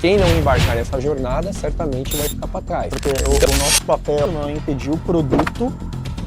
Quem não embarcar nessa jornada certamente vai ficar para trás. Porque o nosso papel não é impedir o produto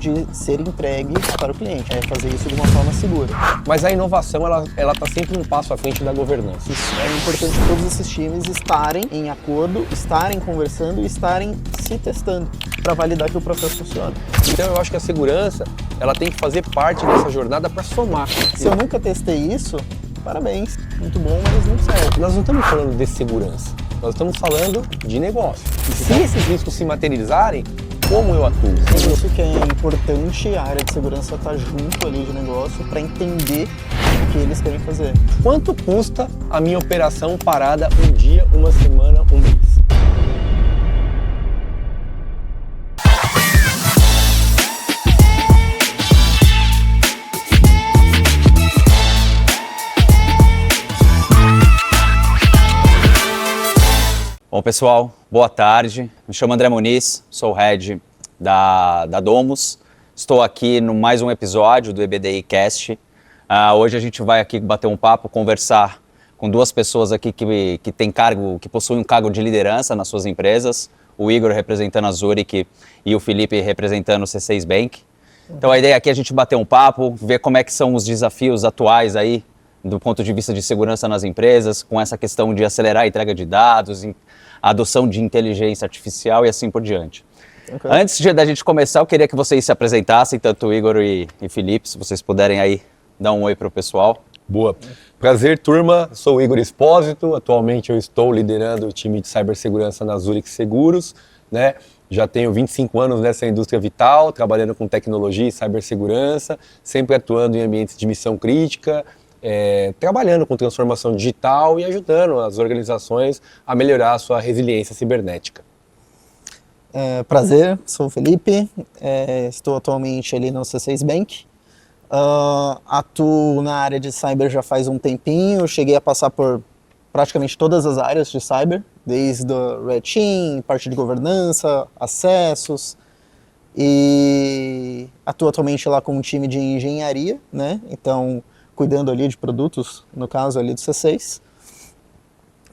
de ser entregue para o cliente, é fazer isso de uma forma segura. Mas a inovação, ela está sempre um passo à frente da governança. Isso é importante todos esses times estarem em acordo, estarem conversando e estarem se testando para validar que o processo funciona. Então eu acho que a segurança, ela tem que fazer parte dessa jornada para somar. Se eu nunca testei isso, parabéns, muito bom, mas não serve. Nós não estamos falando de segurança, nós estamos falando de negócio. E se esses riscos se materializarem, como eu atuo? Por isso que é importante a área de segurança estar junto ali de negócio para entender o que eles querem fazer. Quanto custa a minha operação parada um dia, uma semana, um mês? Bom, pessoal, boa tarde. Me chamo André Muniz, sou o head da Domus. Estou aqui no mais um episódio do EBDI Cast. Hoje a gente vai aqui bater um papo, conversar com duas pessoas aqui que têm cargo, que possuem um cargo de liderança nas suas empresas. O Igor representando a Zurich e o Felipe representando o C6 Bank. Então a ideia aqui é a gente bater um papo, ver como é que são os desafios atuais aí do ponto de vista de segurança nas empresas, com essa questão de acelerar a entrega de dados, a adoção de inteligência artificial e assim por diante. Okay. Antes da gente começar, eu queria que vocês se apresentassem, tanto o Igor e Felipe, se vocês puderem aí dar um oi para o pessoal. Boa. Prazer, turma. Sou o Igor Espósito. Atualmente eu estou liderando o time de cibersegurança na Zurich Seguros, né? Já tenho 25 anos nessa indústria vital, trabalhando com tecnologia e cibersegurança, sempre atuando em ambientes de missão crítica, trabalhando com transformação digital e ajudando as organizações a melhorar a sua resiliência cibernética. Prazer, sou o Felipe, estou atualmente ali no C6 Bank, atuo na área de cyber já faz um tempinho, cheguei a passar por praticamente todas as áreas de cyber, desde o Red Team, parte de governança, acessos, e atuo atualmente lá com um time de engenharia, né? Então, cuidando ali de produtos, no caso ali do C6.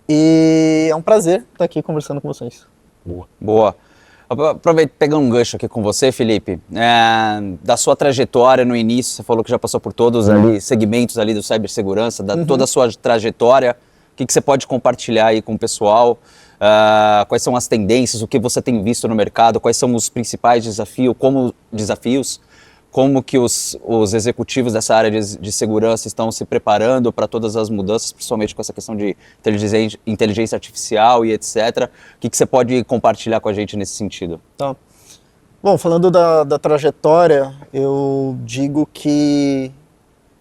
E é um prazer estar aqui conversando com vocês. Boa. Aproveito pegar um gancho aqui com você, Felipe. Da sua trajetória no início, você falou que já passou por todos ali segmentos ali do cibersegurança, toda a sua trajetória. O que você pode compartilhar aí com o pessoal? Quais são as tendências, o que você tem visto no mercado, quais são os principais desafios, como que os executivos dessa área de segurança estão se preparando para todas as mudanças, principalmente com essa questão de inteligência artificial e etc. O que você pode compartilhar com a gente nesse sentido? Tá. Bom, falando da trajetória, eu digo que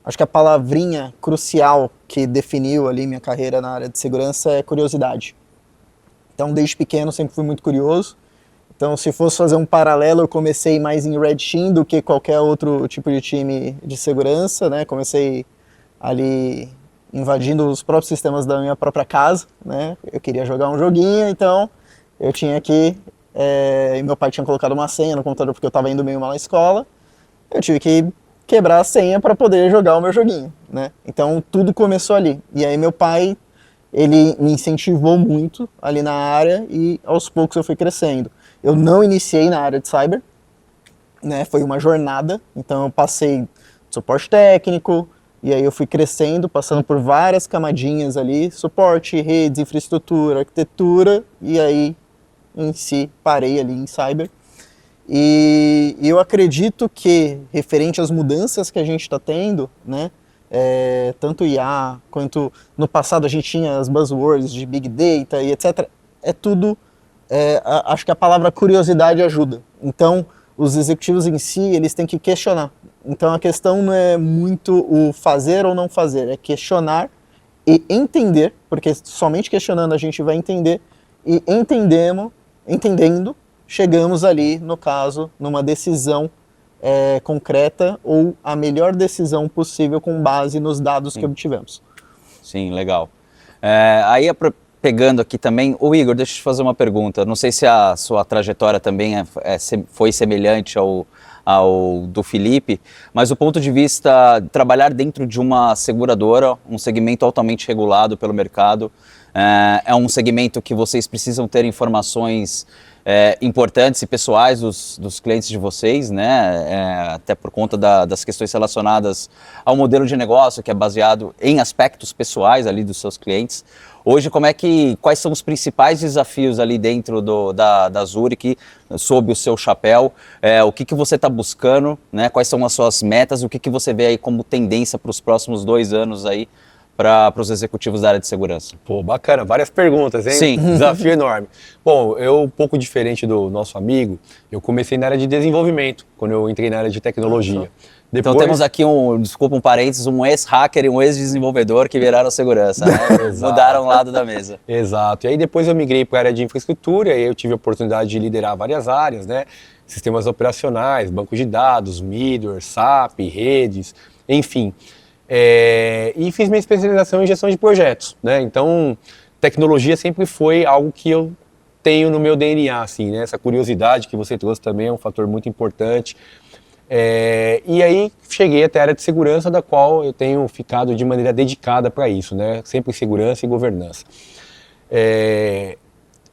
acho que a palavrinha crucial que definiu ali minha carreira na área de segurança é curiosidade. Então, desde pequeno, sempre fui muito curioso. Então, se fosse fazer um paralelo, eu comecei mais em Red Team do que qualquer outro tipo de time de segurança, né? Comecei ali invadindo os próprios sistemas da minha própria casa, né? Eu queria jogar um joguinho, então eu tinha que... e meu pai tinha colocado uma senha no computador porque eu estava indo meio mal na escola. Eu tive que quebrar a senha para poder jogar o meu joguinho, né? Então, tudo começou ali. E aí, meu pai, ele me incentivou muito ali na área e aos poucos eu fui crescendo. Eu não iniciei na área de cyber, né? Foi uma jornada, então eu passei suporte técnico, e aí eu fui crescendo, passando por várias camadinhas ali, suporte, redes, infraestrutura, arquitetura, e aí em si parei ali em cyber. E eu acredito que, referente às mudanças que a gente está tendo, né? Tanto IA, quanto no passado a gente tinha as buzzwords de Big Data e etc. É tudo... acho que a palavra curiosidade ajuda. Então, os executivos em si, eles têm que questionar. Então, a questão não é muito o fazer ou não fazer, é questionar e entender, porque somente questionando a gente vai entender, e entendendo, chegamos ali, no caso, numa decisão concreta ou a melhor decisão possível com base nos dados que obtivemos. Sim, legal. Pegando aqui também, Igor, deixa eu te fazer uma pergunta. Não sei se a sua trajetória também foi semelhante ao do Felipe, mas do ponto de vista de trabalhar dentro de uma seguradora, um segmento altamente regulado pelo mercado, É um segmento que vocês precisam ter informações importantes e pessoais dos clientes de vocês, né? Até por conta das questões relacionadas ao modelo de negócio, que é baseado em aspectos pessoais ali dos seus clientes. Hoje, quais são os principais desafios ali dentro da Zurich, sob o seu chapéu? O que você está buscando, né? Quais são as suas metas? O que você vê aí como tendência para os próximos 2 anos aí para os executivos da área de segurança? Pô, bacana, várias perguntas, hein? Sim. Desafio enorme. Bom, eu, um pouco diferente do nosso amigo, eu comecei na área de desenvolvimento, quando eu entrei na área de tecnologia. Então temos aqui um parênteses, um ex-hacker e um ex-desenvolvedor que viraram segurança, né? Mudaram o lado da mesa. Exato. E aí depois eu migrei para a área de infraestrutura, e aí eu tive a oportunidade de liderar várias áreas, né? Sistemas operacionais, bancos de dados, middleware, SAP, redes, enfim. E fiz minha especialização em gestão de projetos, né? Então, tecnologia sempre foi algo que eu tenho no meu DNA, assim, né? Essa curiosidade que você trouxe também é um fator muito importante. E aí cheguei até a área de segurança, da qual eu tenho ficado de maneira dedicada para isso, né? Sempre segurança e governança.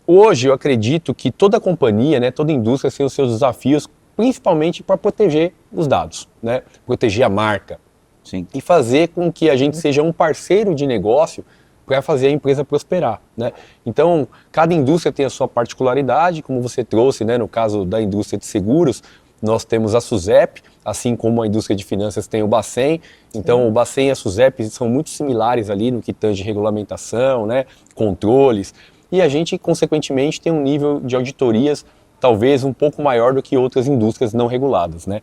Hoje eu acredito que toda companhia, né, toda indústria tem os seus desafios, principalmente para proteger os dados, né? Proteger a marca. Sim. E fazer com que a gente seja um parceiro de negócio para fazer a empresa prosperar, né? Então, cada indústria tem a sua particularidade, como você trouxe, né? No caso da indústria de seguros, nós temos a SUSEP, assim como a indústria de finanças tem o Bacen. Então, o Bacen e a SUSEP são muito similares ali no que tange regulamentação, né? Controles. E a gente, consequentemente, tem um nível de auditorias talvez um pouco maior do que outras indústrias não reguladas, né?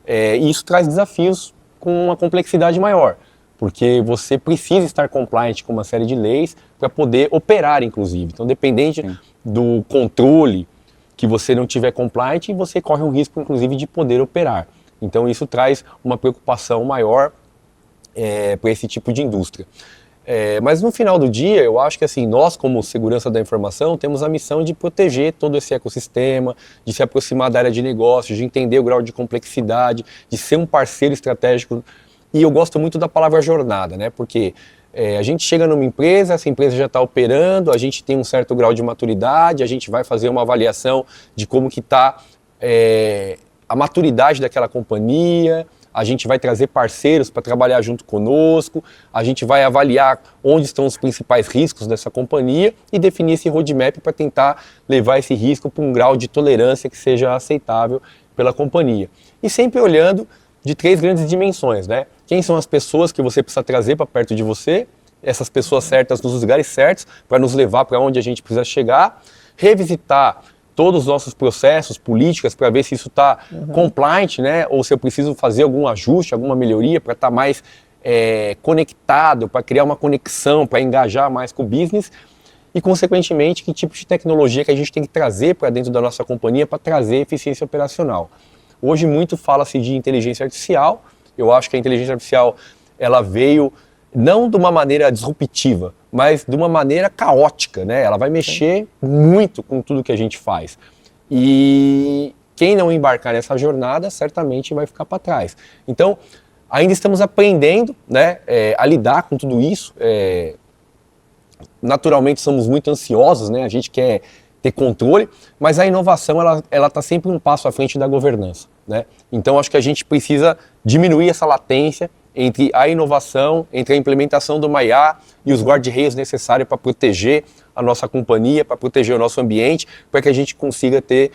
E isso traz desafios com uma complexidade maior, porque você precisa estar compliant com uma série de leis para poder operar, inclusive. Então, dependente do controle que você não tiver compliant, você corre um risco, inclusive, de poder operar. Então, isso traz uma preocupação maior para esse tipo de indústria. Mas no final do dia, eu acho que assim, nós como segurança da informação temos a missão de proteger todo esse ecossistema, de se aproximar da área de negócios, de entender o grau de complexidade, de ser um parceiro estratégico. E eu gosto muito da palavra jornada, né? Porque a gente chega numa empresa, essa empresa já está operando, a gente tem um certo grau de maturidade, a gente vai fazer uma avaliação de como que está a maturidade daquela companhia, a gente vai trazer parceiros para trabalhar junto conosco, a gente vai avaliar onde estão os principais riscos dessa companhia e definir esse roadmap para tentar levar esse risco para um grau de tolerância que seja aceitável pela companhia. E sempre olhando de 3 grandes dimensões, né? Quem são as pessoas que você precisa trazer para perto de você, essas pessoas certas nos lugares certos, para nos levar para onde a gente precisa chegar, revisitar todos os nossos processos, políticas, para ver se isso está compliant, né? Ou se eu preciso fazer algum ajuste, alguma melhoria para estar mais conectado, para criar uma conexão, para engajar mais com o business e, consequentemente, que tipo de tecnologia que a gente tem que trazer para dentro da nossa companhia para trazer eficiência operacional. Hoje muito fala-se de inteligência artificial. Eu acho que a inteligência artificial ela veio não de uma maneira disruptiva, mas de uma maneira caótica, né? Ela vai mexer muito com tudo que a gente faz. E quem não embarcar nessa jornada, certamente vai ficar para trás. Então, ainda estamos aprendendo, né, a lidar com tudo isso. Naturalmente, somos muito ansiosos, né? A gente quer ter controle, mas a inovação ela está sempre um passo à frente da governança, né? Então, acho que a gente precisa diminuir essa latência entre a inovação, entre a implementação do MAIA e os guarda-reios necessários para proteger a nossa companhia, para proteger o nosso ambiente, para que a gente consiga ter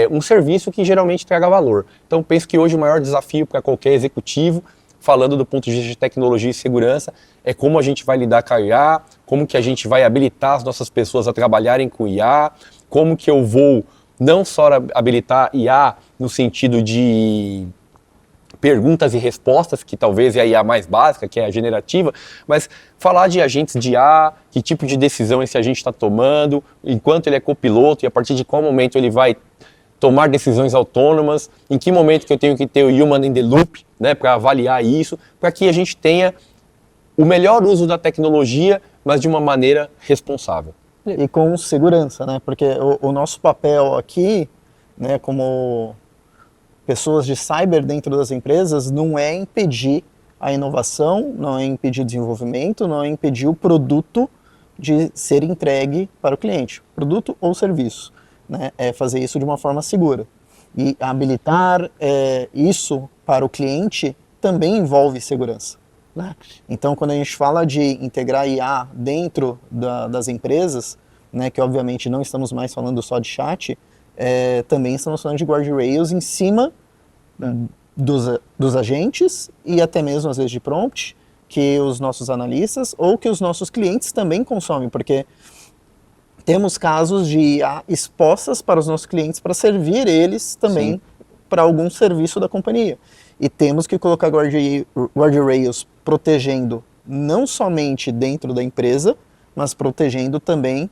um serviço que geralmente traga valor. Então, penso que hoje o maior desafio para qualquer executivo, falando do ponto de vista de tecnologia e segurança, é como a gente vai lidar com a IA, como que a gente vai habilitar as nossas pessoas a trabalharem com IA, como que eu vou não só habilitar IA no sentido de perguntas e respostas, que talvez é a IA mais básica, que é a generativa, mas falar de agentes de IA, que tipo de decisão esse agente está tomando, enquanto ele é copiloto e a partir de qual momento ele vai tomar decisões autônomas, em que momento que eu tenho que ter o human in the loop, né, para avaliar isso, para que a gente tenha o melhor uso da tecnologia, mas de uma maneira responsável. E com segurança, né? Porque o nosso papel aqui, né, como pessoas de cyber dentro das empresas, não é impedir a inovação, não é impedir o desenvolvimento, não é impedir o produto de ser entregue para o cliente, produto ou serviço, né? É fazer isso de uma forma segura. E habilitar isso para o cliente também envolve segurança, né? Então, quando a gente fala de integrar IA dentro das empresas, né, que obviamente não estamos mais falando só de chat, também estamos falando de guardrails em cima dos agentes e até mesmo às vezes de prompt que os nossos analistas ou que os nossos clientes também consomem, porque temos casos de IA expostas para os nossos clientes para servir eles também para algum serviço da companhia. E temos que colocar guardrails protegendo não somente dentro da empresa, mas protegendo também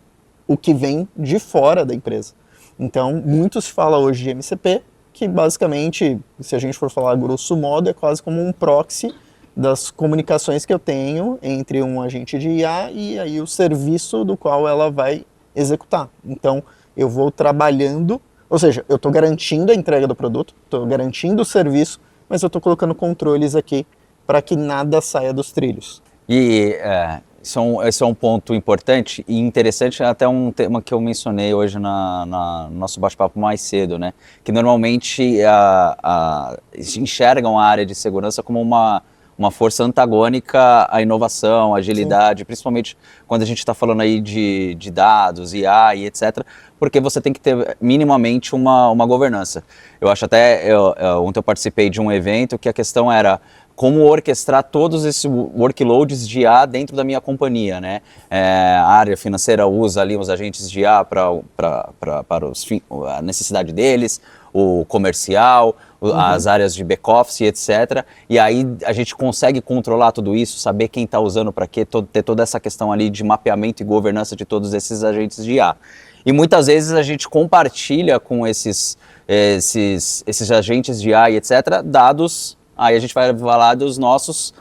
o que vem de fora da empresa. Então, muito se fala hoje de MCP, que basicamente, se a gente for falar grosso modo, é quase como um proxy das comunicações que eu tenho entre um agente de IA e aí o serviço do qual ela vai executar. Então, eu vou trabalhando, ou seja, eu estou garantindo a entrega do produto, estou garantindo o serviço, mas eu estou colocando controles aqui para que nada saia dos trilhos. E esse é um ponto importante e interessante, até um tema que eu mencionei hoje no nosso bate-papo mais cedo, né? Que normalmente enxergam a área de segurança como uma força antagônica à inovação, à agilidade, principalmente quando a gente está falando aí de dados, IA e etc., porque você tem que ter minimamente uma governança. Eu acho até, ontem eu participei de um evento que a questão era como orquestrar todos esses workloads de IA dentro da minha companhia, né? A área financeira usa ali os agentes de IA para a necessidade deles, o comercial, as áreas de back-office, etc. E aí a gente consegue controlar tudo isso, saber quem está usando para quê, ter toda essa questão ali de mapeamento e governança de todos esses agentes de IA. E muitas vezes a gente compartilha com esses agentes de IA e etc. dados. Aí a gente vai falar do nosso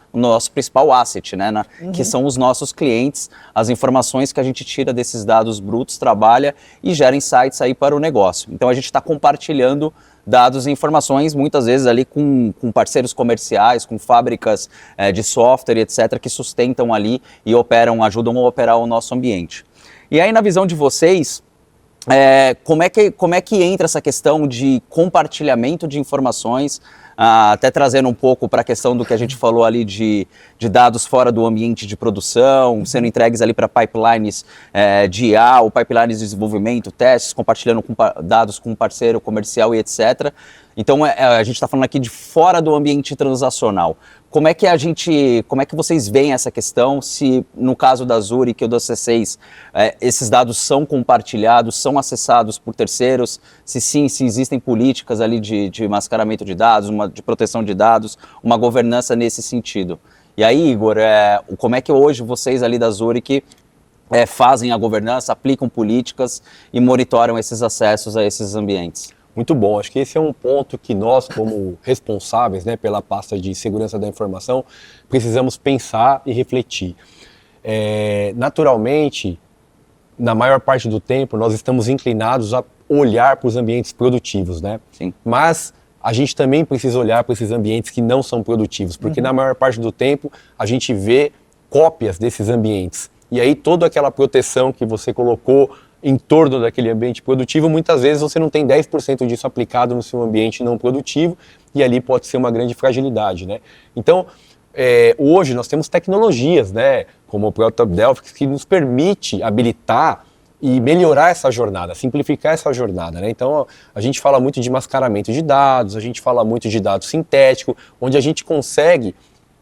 principal asset, né? Que são os nossos clientes, as informações que a gente tira desses dados brutos, trabalha e gera insights aí para o negócio. Então a gente está compartilhando dados e informações, muitas vezes ali com parceiros comerciais, com fábricas de software, etc., que sustentam ali e ajudam a operar o nosso ambiente. E aí, na visão de vocês, como é que entra essa questão de compartilhamento de informações, até trazendo um pouco para a questão do que a gente falou ali de dados fora do ambiente de produção, sendo entregues ali para pipelines de IA, ou pipelines de desenvolvimento, testes, compartilhando dados com um parceiro comercial e etc. Então a gente está falando aqui de fora do ambiente transacional. Como é que vocês veem essa questão, se no caso da Zurich ou da C6, esses dados são compartilhados, são acessados por terceiros, se sim, se existem políticas ali de mascaramento de dados, de proteção de dados, uma governança nesse sentido. E aí, Igor, como é que hoje vocês ali da Zurich fazem a governança, aplicam políticas e monitoram esses acessos a esses ambientes? Muito bom, acho que esse é um ponto que nós, como responsáveis, né, pela pasta de segurança da informação, precisamos pensar e refletir. Naturalmente, na maior parte do tempo, nós estamos inclinados a olhar para os ambientes produtivos, né? Sim. Mas a gente também precisa olhar para esses ambientes que não são produtivos, porque na maior parte do tempo a gente vê cópias desses ambientes. E aí toda aquela proteção que você colocou em torno daquele ambiente produtivo, muitas vezes você não tem 10% disso aplicado no seu ambiente não produtivo, e ali pode ser uma grande fragilidade, né? Então, hoje nós temos tecnologias, né, como o Proto Delphi, que nos permite habilitar e melhorar essa jornada, simplificar essa jornada, né? Então, a gente fala muito de mascaramento de dados, a gente fala muito de dado sintético, onde a gente consegue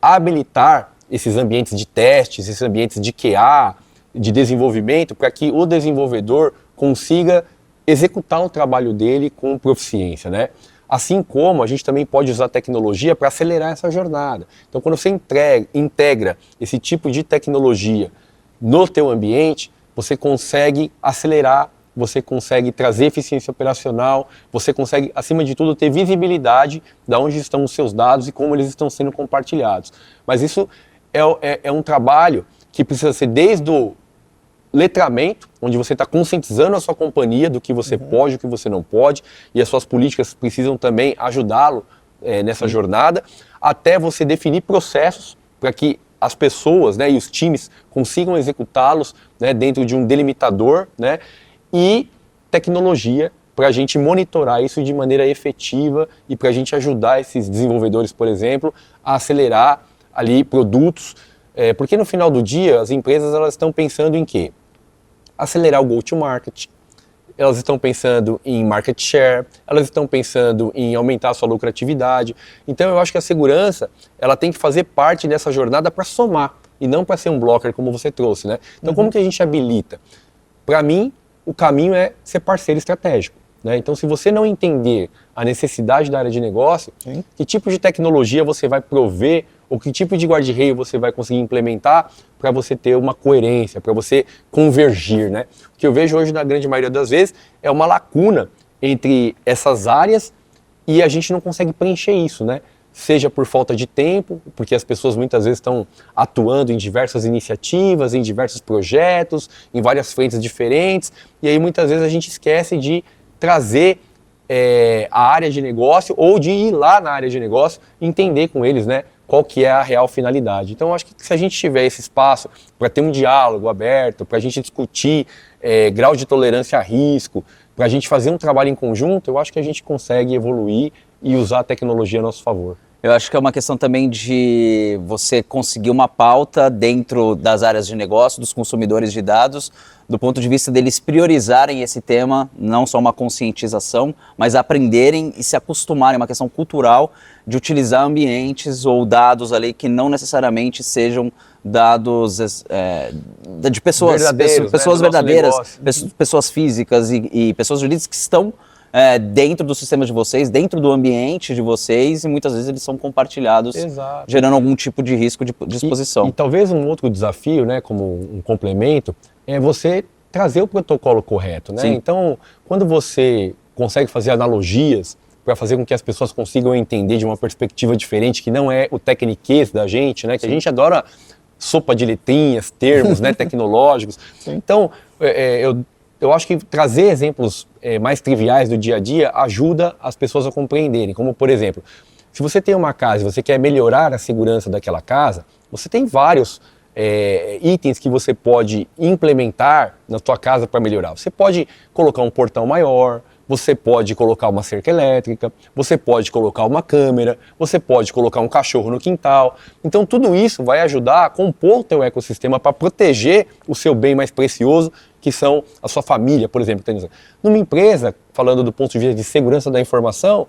habilitar esses ambientes de testes, esses ambientes de QA, de desenvolvimento, para que o desenvolvedor consiga executar o trabalho dele com proficiência, né? Assim como a gente também pode usar tecnologia para acelerar essa jornada. Então, quando você integra esse tipo de tecnologia no teu ambiente, você consegue acelerar, você consegue trazer eficiência operacional, você consegue, acima de tudo, ter visibilidade de onde estão os seus dados e como eles estão sendo compartilhados. Mas isso é um trabalho que precisa ser desde o letramento, onde você está conscientizando a sua companhia do que você pode, o que você não pode, e as suas políticas precisam também ajudá-lo nessa jornada, até você definir processos para que as pessoas, né, e os times consigam executá-los, né, dentro de um delimitador, né, e tecnologia para a gente monitorar isso de maneira efetiva e para a gente ajudar esses desenvolvedores, por exemplo, a acelerar ali produtos, porque no final do dia as empresas elas estão pensando em quê? Acelerar o go-to-market, elas estão pensando em market share, elas estão pensando em aumentar a sua lucratividade. Então eu acho que a segurança ela tem que fazer parte dessa jornada para somar e não para ser um blocker como você trouxe, né? Então como que a gente habilita? Para mim, o caminho é ser parceiro estratégico, né? Então se você não entender a necessidade da área de negócio, que tipo de tecnologia você vai prover ou que tipo de guarda-reio você vai conseguir implementar para você ter uma coerência, para você convergir, né? O que eu vejo hoje, na grande maioria das vezes, é uma lacuna entre essas áreas e a gente não consegue preencher isso, né? Seja por falta de tempo, porque as pessoas muitas vezes estão atuando em diversas iniciativas, em diversos projetos, em várias frentes diferentes, e aí muitas vezes a gente esquece de trazer a área de negócio ou de ir lá na área de negócio e entender com eles, né, qual que é a real finalidade. Então, eu acho que se a gente tiver esse espaço para ter um diálogo aberto, para a gente discutir grau de tolerância a risco, para a gente fazer um trabalho em conjunto, eu acho que a gente consegue evoluir e usar a tecnologia a nosso favor. Eu acho que é uma questão também de você conseguir uma pauta dentro das áreas de negócio, dos consumidores de dados, do ponto de vista deles priorizarem esse tema, não só uma conscientização, mas aprenderem e se acostumarem, uma questão cultural de utilizar ambientes ou dados ali que não necessariamente sejam dados de pessoas Verdadeiros, pessoas né, do nosso verdadeiras, negócio. pessoas físicas e pessoas jurídicas que estão dentro do sistema de vocês, dentro do ambiente de vocês, e muitas vezes eles são compartilhados, Exato. gerando algum tipo de risco de exposição. E talvez um outro desafio, né, como um complemento, é você trazer o protocolo correto, né? Sim. Então, quando você consegue fazer analogias para fazer com que as pessoas consigam entender de uma perspectiva diferente, que não é o tecniquez da gente, né? Que a gente adora sopa de letrinhas, termos, né, tecnológicos. Então, eu acho que trazer exemplos mais triviais do dia a dia ajuda as pessoas a compreenderem. Como, por exemplo, se você tem uma casa e você quer melhorar a segurança daquela casa, você tem vários itens que você pode implementar na sua casa para melhorar. Você pode colocar um portão maior, você pode colocar uma cerca elétrica, você pode colocar uma câmera, você pode colocar um cachorro no quintal. Então tudo isso vai ajudar a compor o teu ecossistema para proteger o seu bem mais precioso, que são a sua família, por exemplo. Numa empresa, falando do ponto de vista de segurança da informação,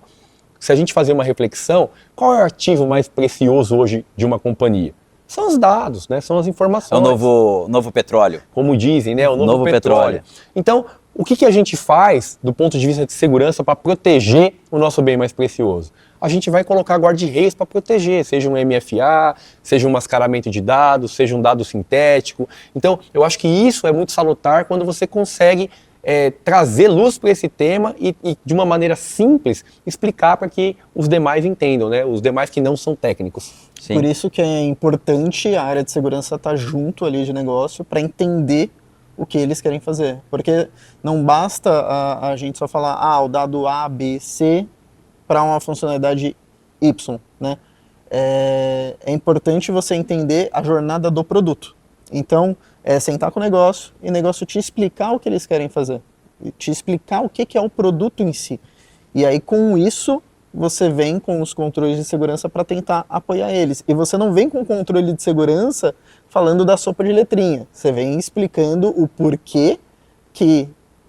se a gente fazer uma reflexão, qual é o ativo mais precioso hoje de uma companhia? São os dados, né? São as informações. É o novo petróleo. Como dizem, né? O novo petróleo. Então, o que a gente faz do ponto de vista de segurança para proteger o nosso bem mais precioso? A gente vai colocar guarda-reios para proteger, seja um MFA, seja um mascaramento de dados, seja um dado sintético. Então, eu acho que isso é muito salutar quando você consegue trazer luz para esse tema e, de uma maneira simples, explicar para que os demais entendam, né? Os demais que não são técnicos. Sim. Por isso que é importante a área de segurança estar junto ali de negócio para entender o que eles querem fazer. Porque não basta a gente só falar, o dado A, B, C para uma funcionalidade Y, né? É importante você entender a jornada do produto. Então, sentar com o negócio e o negócio te explicar o que eles querem fazer. Te explicar o que é o produto em si. E aí, com isso, você vem com os controles de segurança para tentar apoiar eles. E você não vem com o controle de segurança falando da sopa de letrinha. Você vem explicando o porquê que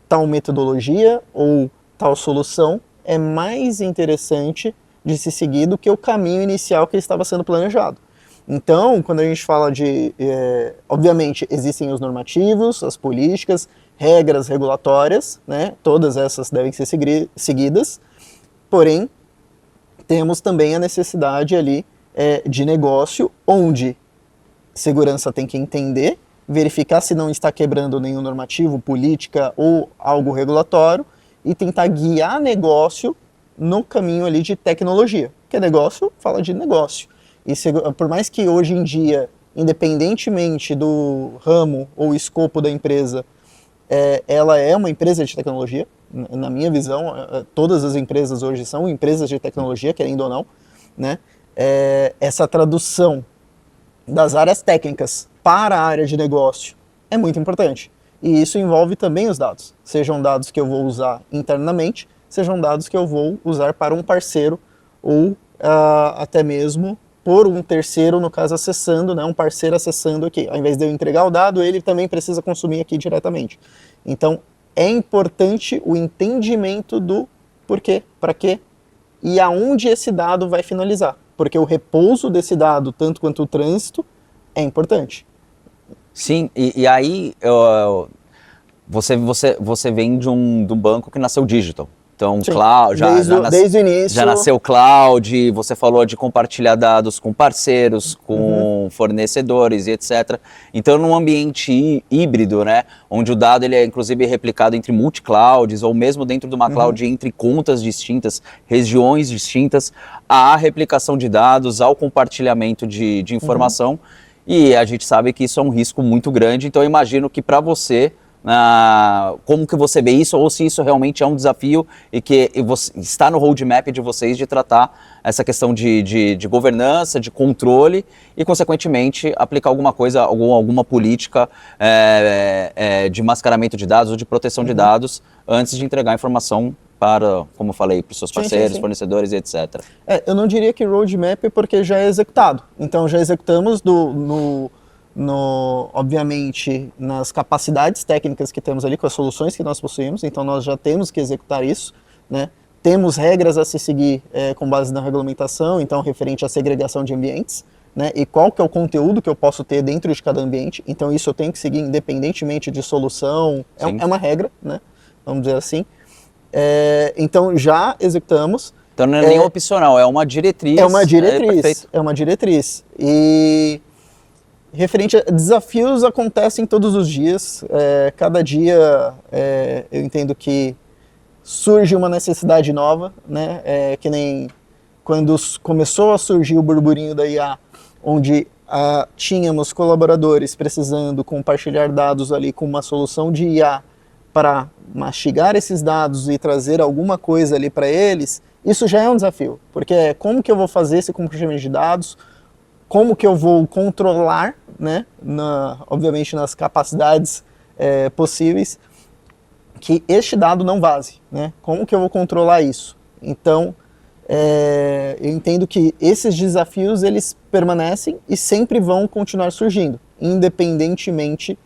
tal metodologia ou tal solução é mais interessante de se seguir do que o caminho inicial que estava sendo planejado. Então, quando a gente fala de... obviamente, existem os normativos, as políticas, regras regulatórias, né? Todas essas devem ser seguidas, porém, temos também a necessidade ali de negócio, onde segurança tem que entender, verificar se não está quebrando nenhum normativo, política ou algo regulatório, e tentar guiar negócio no caminho ali de tecnologia, porque negócio fala de negócio. E por mais que hoje em dia, independentemente do ramo ou escopo da empresa, ela é uma empresa de tecnologia, na minha visão, todas as empresas hoje são empresas de tecnologia, querendo ou não, né? Essa tradução das áreas técnicas para a área de negócio é muito importante. E isso envolve também os dados. Sejam dados que eu vou usar internamente, sejam dados que eu vou usar para um parceiro ou até mesmo por um terceiro, no caso, acessando, né, um parceiro acessando aqui. Ao invés de eu entregar o dado, ele também precisa consumir aqui diretamente. Então, é importante o entendimento do porquê, para quê e aonde esse dado vai finalizar. Porque o repouso desse dado, tanto quanto o trânsito, é importante. Sim, e aí você vem de um banco que nasceu digital. Então, Sim, cloud, desde o início. Já nasceu cloud, você falou de compartilhar dados com parceiros, com fornecedores e etc. Então, num ambiente híbrido, né, onde o dado ele é inclusive replicado entre multi-clouds ou mesmo dentro de uma cloud entre contas distintas, regiões distintas, há replicação de dados, há o compartilhamento de informação e a gente sabe que isso é um risco muito grande. Então, eu imagino que para você, como que você vê isso, ou se isso realmente é um desafio e que está no roadmap de vocês de tratar essa questão de governança, de controle e, consequentemente, aplicar alguma coisa, alguma política de mascaramento de dados ou de proteção de dados antes de entregar a informação para, como eu falei, para os seus parceiros, fornecedores e etc. Eu não diria que roadmap porque já é executado. Então, já executamos obviamente, nas capacidades técnicas que temos ali, com as soluções que nós possuímos, então nós já temos que executar isso, né? Temos regras a se seguir com base na regulamentação, então referente à segregação de ambientes, né? E qual que é o conteúdo que eu posso ter dentro de cada ambiente, então isso eu tenho que seguir independentemente de solução, é uma regra, né? Vamos dizer assim. Então já executamos. Então não é nem opcional, é uma diretriz. É uma diretriz. E referente a desafios acontecem todos os dias, cada dia eu entendo que surge uma necessidade nova, né? Que nem quando começou a surgir o burburinho da IA, onde tínhamos colaboradores precisando compartilhar dados ali com uma solução de IA para mastigar esses dados e trazer alguma coisa ali para eles, isso já é um desafio, porque como que eu vou fazer esse compartilhamento de dados, como que eu vou controlar, né, obviamente nas capacidades possíveis, que este dado não vaze, né? Como que eu vou controlar isso? Então, eu entendo que esses desafios, eles permanecem e sempre vão continuar surgindo, independentemente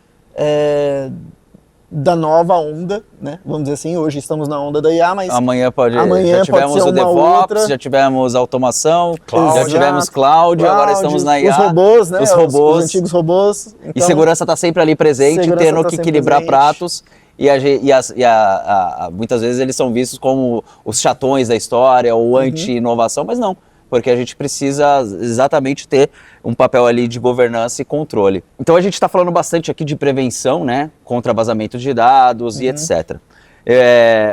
da nova onda, né? Vamos dizer assim, hoje estamos na onda da IA, mas amanhã já tivemos pode ser o DevOps, outra. já tivemos automação, Cloud. já tivemos cloud, agora estamos na IA. Os robôs, né? Os robôs. Os antigos robôs. E segurança está sempre ali presente, tendo que equilibrar pratos. Muitas vezes eles são vistos como os chatões da história ou anti-inovação, mas não, porque a gente precisa exatamente ter um papel ali de governança e controle. Então a gente está falando bastante aqui de prevenção, né, contra vazamento de dados e etc.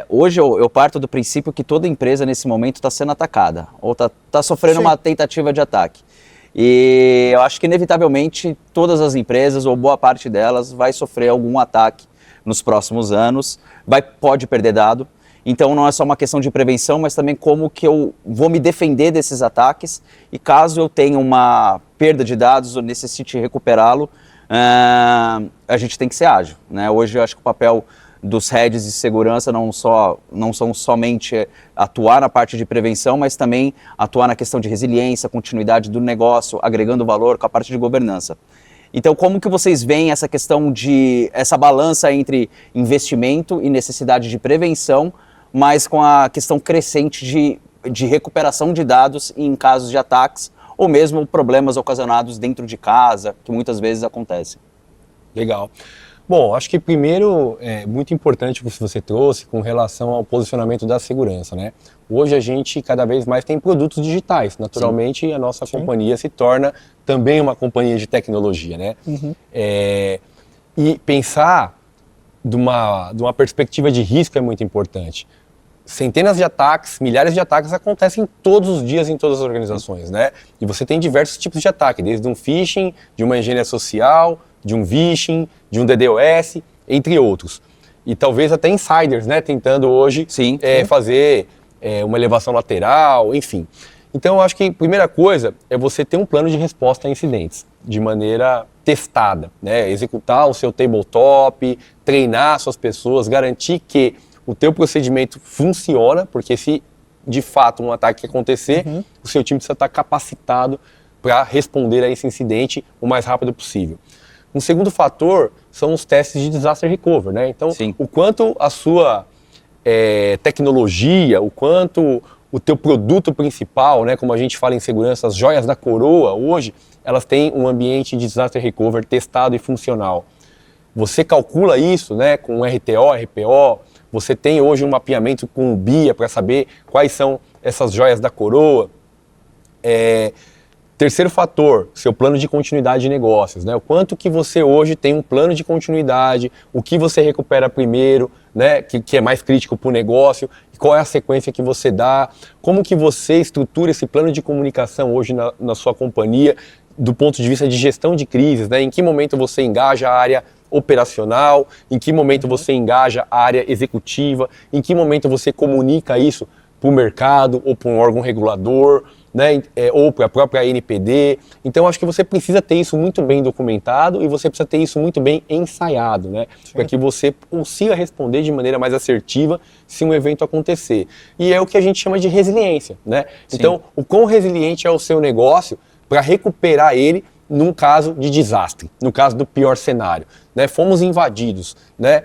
Hoje eu parto do princípio que toda empresa nesse momento está sendo atacada, ou está sofrendo uma tentativa de ataque. E eu acho que inevitavelmente todas as empresas, ou boa parte delas, vai sofrer algum ataque nos próximos anos, pode perder dado. Então não é só uma questão de prevenção, mas também como que eu vou me defender desses ataques e caso eu tenha uma perda de dados ou necessite recuperá-lo, a gente tem que ser ágil, né? Hoje eu acho que o papel dos heads de segurança não são somente atuar na parte de prevenção, mas também atuar na questão de resiliência, continuidade do negócio, agregando valor com a parte de governança. Então, como que vocês veem essa questão essa balança entre investimento e necessidade de prevenção, mas com a questão crescente de recuperação de dados em casos de ataques ou mesmo problemas ocasionados dentro de casa, que muitas vezes acontecem? Legal. Bom, acho que primeiro é muito importante o que você trouxe com relação ao posicionamento da segurança, né? Hoje a gente cada vez mais tem produtos digitais, naturalmente. Sim. A nossa companhia se torna também uma companhia de tecnologia, né? E pensar de uma perspectiva de risco é muito importante. Centenas de ataques, milhares de ataques acontecem todos os dias em todas as organizações, né? E você tem diversos tipos de ataque, desde um phishing, de uma engenharia social, de um vishing, de um DDoS, entre outros. E talvez até insiders, né? Tentando hoje fazer uma elevação lateral, enfim. Então eu acho que a primeira coisa é você ter um plano de resposta a incidentes, de maneira testada, né? Executar o seu tabletop, treinar suas pessoas, garantir que o teu procedimento funciona, porque se de fato um ataque acontecer, o seu time precisa estar capacitado para responder a esse incidente o mais rápido possível. Um segundo fator são os testes de disaster recovery, né? Então, Sim. o quanto a sua tecnologia, o quanto o teu produto principal, né, como a gente fala em segurança, as joias da coroa, hoje, elas têm um ambiente de disaster recovery testado e funcional. Você calcula isso, né, com RTO, RPO, você tem hoje um mapeamento com o BIA para saber quais são essas joias da coroa. Terceiro fator, seu plano de continuidade de negócios, né? O quanto que você hoje tem um plano de continuidade, o que você recupera primeiro, né? Que é mais crítico para o negócio, qual é a sequência que você dá, como que você estrutura esse plano de comunicação hoje na sua companhia, do ponto de vista de gestão de crises, né? Em que momento você engaja a área operacional, em que momento você engaja a área executiva, em que momento você comunica isso para o mercado ou para um órgão regulador, né, ou para a própria NPD. Então, acho que você precisa ter isso muito bem documentado e você precisa ter isso muito bem ensaiado, né, para que você consiga responder de maneira mais assertiva se um evento acontecer. E é o que a gente chama de resiliência, né? Sim. Então, o quão resiliente é o seu negócio para recuperar ele num caso de desastre, no caso do pior cenário, né? Fomos invadidos, né?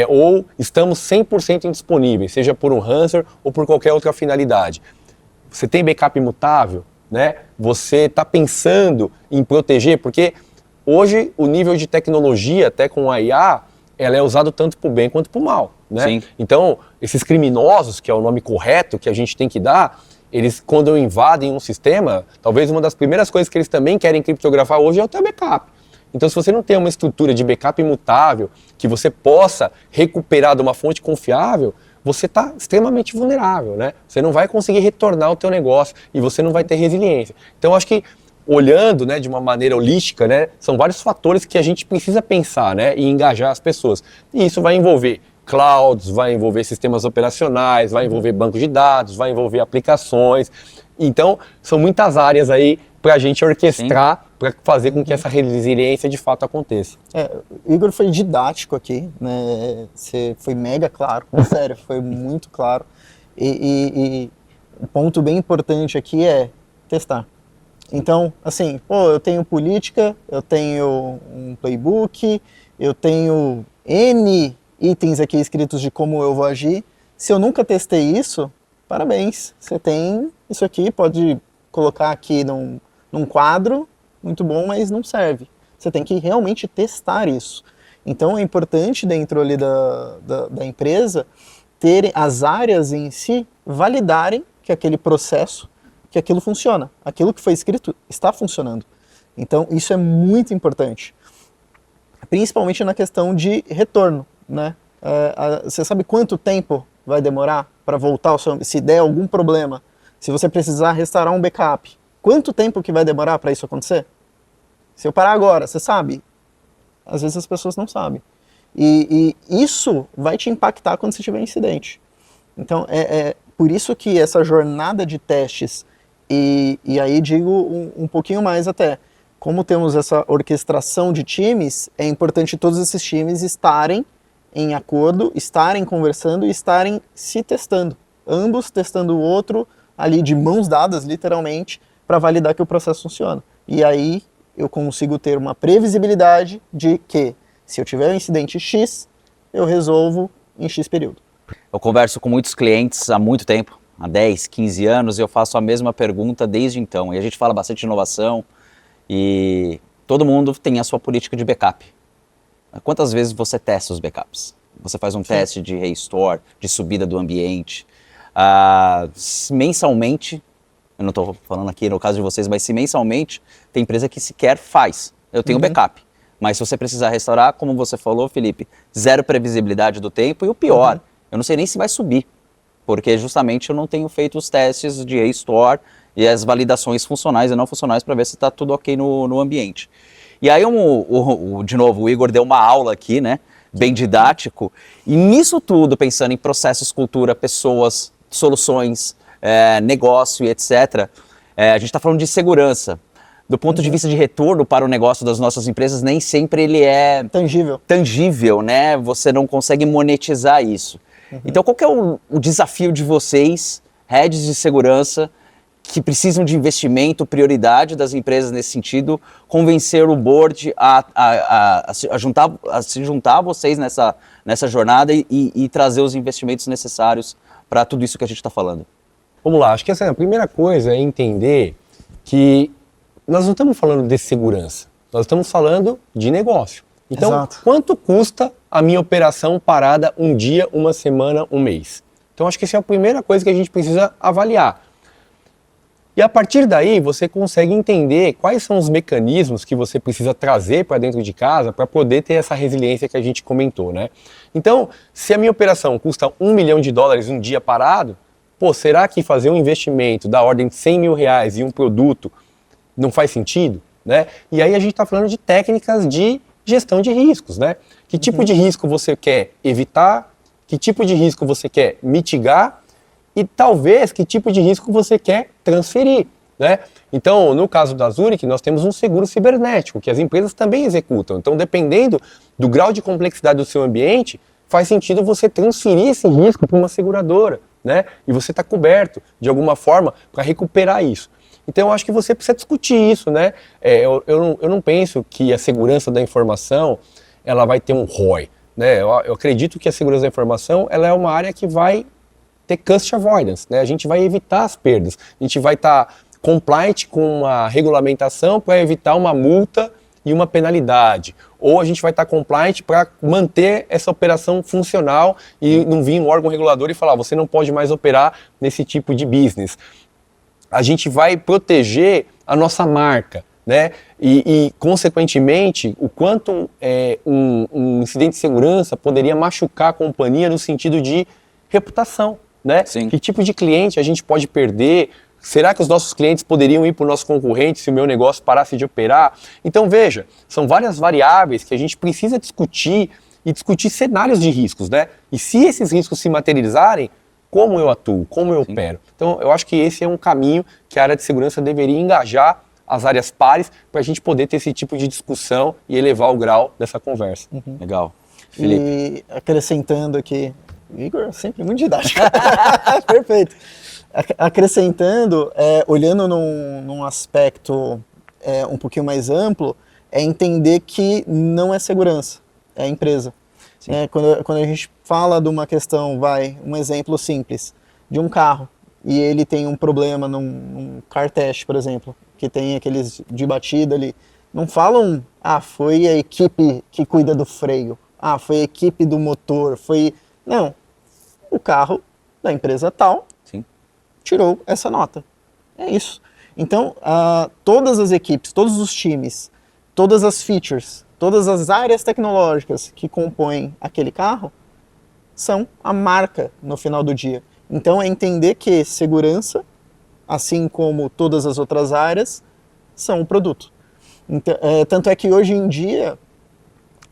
Ou estamos 100% indisponíveis, seja por um ransomware ou por qualquer outra finalidade. Você tem backup imutável, né? Você está pensando em proteger, porque hoje o nível de tecnologia, até com a IA, ela é usado tanto para o bem quanto para o mal, né? Sim. Então, esses criminosos, que é o nome correto que a gente tem que dar, eles, quando invadem um sistema, talvez uma das primeiras coisas que eles também querem criptografar hoje é o teu backup. Então, se você não tem uma estrutura de backup imutável, que você possa recuperar de uma fonte confiável, você está extremamente vulnerável, né? Você não vai conseguir retornar o teu negócio e você não vai ter resiliência. Então, acho que olhando, né, de uma maneira holística, né, são vários fatores que a gente precisa pensar, né, e engajar as pessoas. E isso vai envolver clouds, vai envolver sistemas operacionais, vai envolver bancos de dados, vai envolver aplicações. Então, são muitas áreas aí para a gente orquestrar, para fazer com que essa resiliência de fato aconteça. O Igor foi didático aqui, né? Você foi mega claro, sério, foi muito claro. E um ponto bem importante aqui é testar. Então, assim, eu tenho política, eu tenho um playbook, eu tenho N itens aqui escritos de como eu vou agir. Se eu nunca testei isso, parabéns. Você tem isso aqui, pode colocar aqui num quadro, muito bom, mas não serve. Você tem que realmente testar isso. Então é importante dentro ali da empresa terem as áreas em si validarem que aquele processo, que aquilo funciona. Aquilo que foi escrito está funcionando. Então isso é muito importante. Principalmente na questão de retorno, né? Você sabe quanto tempo vai demorar para voltar ao seu, se der algum problema, se você precisar restaurar um backup, quanto tempo que vai demorar para isso acontecer? Se eu parar agora, você sabe? Às vezes as pessoas não sabem. E isso vai te impactar quando você tiver incidente. Então, por isso que essa jornada de testes, e aí digo um pouquinho mais até, como temos essa orquestração de times, é importante todos esses times estarem em acordo, estarem conversando e estarem se testando. Ambos testando o outro ali de mãos dadas, literalmente, para validar que o processo funciona. E aí eu consigo ter uma previsibilidade de que, se eu tiver um incidente X, eu resolvo em X período. Eu converso com muitos clientes há muito tempo, há 10, 15 anos, e eu faço a mesma pergunta desde então. E a gente fala bastante de inovação e todo mundo tem a sua política de backup. Quantas vezes você testa os backups? Você faz um teste de restore, de subida do ambiente. Mensalmente, eu não estou falando aqui no caso de vocês, mas se mensalmente, tem empresa que sequer faz. Eu tenho backup. Mas se você precisar restaurar, como você falou, Felipe, zero previsibilidade do tempo. E o pior, eu não sei nem se vai subir. Porque justamente eu não tenho feito os testes de restore e as validações funcionais e não funcionais para ver se está tudo ok no ambiente. E aí, de novo, o Igor deu uma aula aqui, né? Bem didático. E nisso tudo, pensando em processos, cultura, pessoas, soluções, negócio e etc., A gente está falando de segurança. Do ponto de vista de retorno para o negócio das nossas empresas, nem sempre ele é tangível, né? Você não consegue monetizar isso. Então, qual que é o desafio de vocês, heads de segurança, que precisam de investimento, prioridade das empresas nesse sentido, convencer o board a se juntar a vocês nessa jornada e trazer os investimentos necessários para tudo isso que a gente está falando? Vamos lá, acho que a primeira coisa é entender que nós não estamos falando de segurança, nós estamos falando de negócio. Então, Exato. Quanto custa a minha operação parada um dia, uma semana, um mês? Então, acho que essa é a primeira coisa que a gente precisa avaliar. E a partir daí, você consegue entender quais são os mecanismos que você precisa trazer para dentro de casa para poder ter essa resiliência que a gente comentou, né? Então, se a minha operação custa $1 milhão um dia parado, será que fazer um investimento da ordem de R$100 mil em um produto não faz sentido, né? E aí a gente está falando de técnicas de gestão de riscos, né? Que tipo de risco você quer evitar, que tipo de risco você quer mitigar e talvez que tipo de risco você quer transferir, né? Então, no caso da Zurich, nós temos um seguro cibernético que as empresas também executam. Então, dependendo do grau de complexidade do seu ambiente, faz sentido você transferir esse risco para uma seguradora, né? E você está coberto de alguma forma para recuperar isso. Então, eu acho que você precisa discutir isso, né? Eu não penso que a segurança da informação ela vai ter um ROI, né? Eu acredito que a segurança da informação ela é uma área que vai ter cost avoidance, né? A gente vai evitar as perdas, a gente vai estar compliant com uma regulamentação para evitar uma multa e uma penalidade, ou a gente vai estar compliant para manter essa operação funcional e não vir um órgão regulador e falar, você não pode mais operar nesse tipo de business. A gente vai proteger a nossa marca, né? E consequentemente, o quanto um incidente de segurança poderia machucar a companhia no sentido de reputação, né? Sim. Que tipo de cliente a gente pode perder? Será que os nossos clientes poderiam ir para o nosso concorrente se o meu negócio parasse de operar? Então veja, são várias variáveis que a gente precisa discutir e discutir cenários de riscos, né? E se esses riscos se materializarem, como eu atuo, como eu opero. Então, eu acho que esse é um caminho que a área de segurança deveria engajar as áreas pares para a gente poder ter esse tipo de discussão e elevar o grau dessa conversa. Legal. Felipe. E acrescentando aqui, Igor, sempre muito didático. Perfeito. Acrescentando, olhando num aspecto um pouquinho mais amplo, é entender que não é segurança, é empresa. Quando a gente fala de uma questão, um exemplo simples, de um carro, e ele tem um problema num car test, por exemplo, que tem aqueles de batida ali, não falam, foi a equipe que cuida do freio, foi a equipe do motor, Não, o carro da empresa tal tirou essa nota. É isso. Então, todas as equipes, todos os times, todas as features, todas as áreas tecnológicas que compõem aquele carro são a marca no final do dia. Então é entender que segurança, assim como todas as outras áreas, são o produto. Então, tanto é que hoje em dia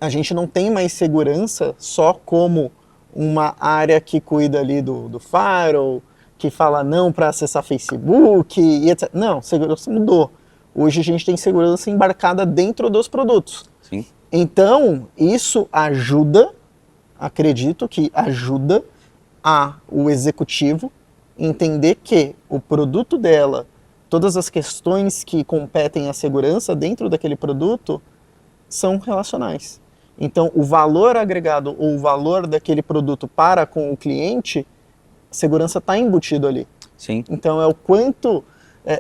a gente não tem mais segurança só como uma área que cuida ali do firewall, que fala não para acessar Facebook e etc. Não, segurança mudou. Hoje a gente tem segurança embarcada dentro dos produtos. Sim. Então, isso ajuda, acredito que ajuda o executivo entender que o produto dela, todas as questões que competem à segurança dentro daquele produto são relacionais. Então, o valor agregado ou o valor daquele produto para com o cliente, a segurança está embutido ali. Sim. Então, é o quanto,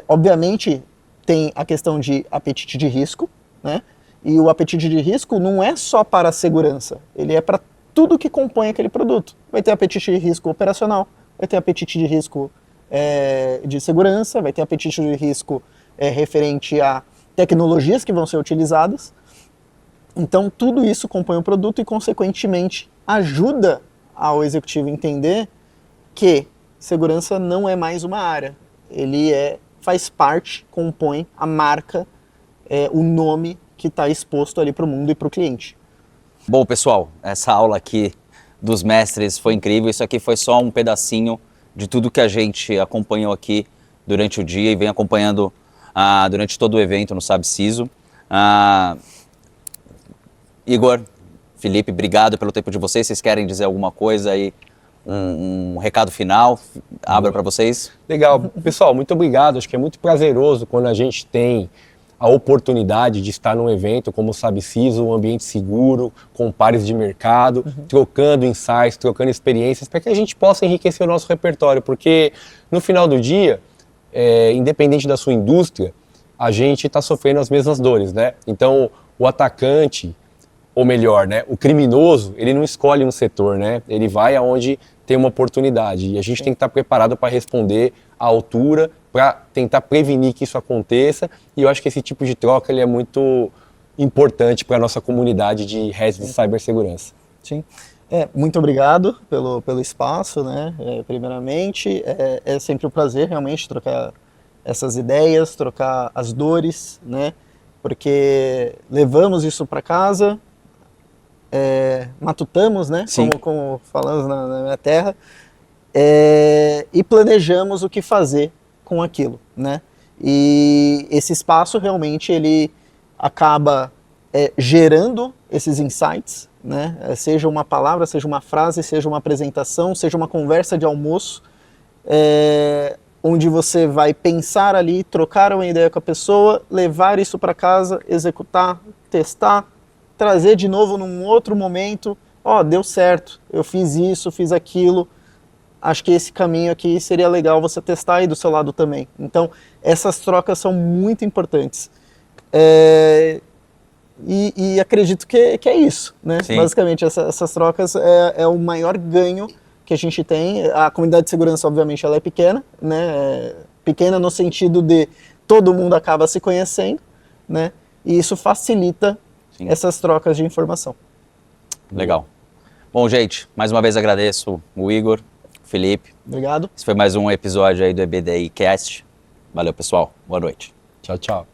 obviamente, tem a questão de apetite de risco, né? E o apetite de risco não é só para a segurança, ele é para tudo que compõe aquele produto. Vai ter apetite de risco operacional, vai ter apetite de risco de segurança, vai ter apetite de risco referente a tecnologias que vão ser utilizadas. Então, tudo isso compõe o produto e, consequentemente, ajuda ao executivo entender que segurança não é mais uma área. Ele faz parte, compõe a marca, o nome que está exposto ali para o mundo e para o cliente. Bom, pessoal, essa aula aqui dos mestres foi incrível. Isso aqui foi só um pedacinho de tudo que a gente acompanhou aqui durante o dia e vem acompanhando durante todo o evento no SabCISO. Igor, Felipe, obrigado pelo tempo de vocês. Vocês querem dizer alguma coisa aí? Um recado final? Abra para vocês. Legal. Pessoal, muito obrigado. Acho que é muito prazeroso quando a gente tem a oportunidade de estar num evento como o SabCISO, um ambiente seguro, com pares de mercado, trocando insights, trocando experiências, para que a gente possa enriquecer o nosso repertório, porque no final do dia, independente da sua indústria, a gente está sofrendo as mesmas dores, né? Então, o atacante, ou melhor, né, o criminoso, ele não escolhe um setor, né? Ele vai aonde tem uma oportunidade, e a gente tem que estar preparado para responder à altura, para tentar prevenir que isso aconteça, e eu acho que esse tipo de troca ele é muito importante para a nossa comunidade de heads de cibersegurança. Sim. Muito obrigado pelo espaço, né? Primeiramente, é sempre um prazer realmente trocar essas ideias, trocar as dores, né? Porque levamos isso para casa, matutamos, né? Como falamos na minha terra, e planejamos o que fazer com aquilo, né? E esse espaço realmente ele acaba gerando esses insights, né? Seja uma palavra, seja uma frase, seja uma apresentação, seja uma conversa de almoço, onde você vai pensar ali, trocar uma ideia com a pessoa, levar isso para casa, executar, testar, trazer de novo num outro momento, deu certo, eu fiz isso, fiz aquilo, acho que esse caminho aqui seria legal você testar aí do seu lado também. Então, essas trocas são muito importantes. E acredito que é isso, né? Sim. Basicamente, essas trocas é o maior ganho que a gente tem. A comunidade de segurança, obviamente, ela é pequena, né? Pequena no sentido de todo mundo acaba se conhecendo, né? E isso facilita essas trocas de informação. Legal. Bom, gente, mais uma vez agradeço o Igor, o Felipe. Obrigado. Esse foi mais um episódio aí do EBDI Cast. Valeu, pessoal. Boa noite. Tchau, tchau.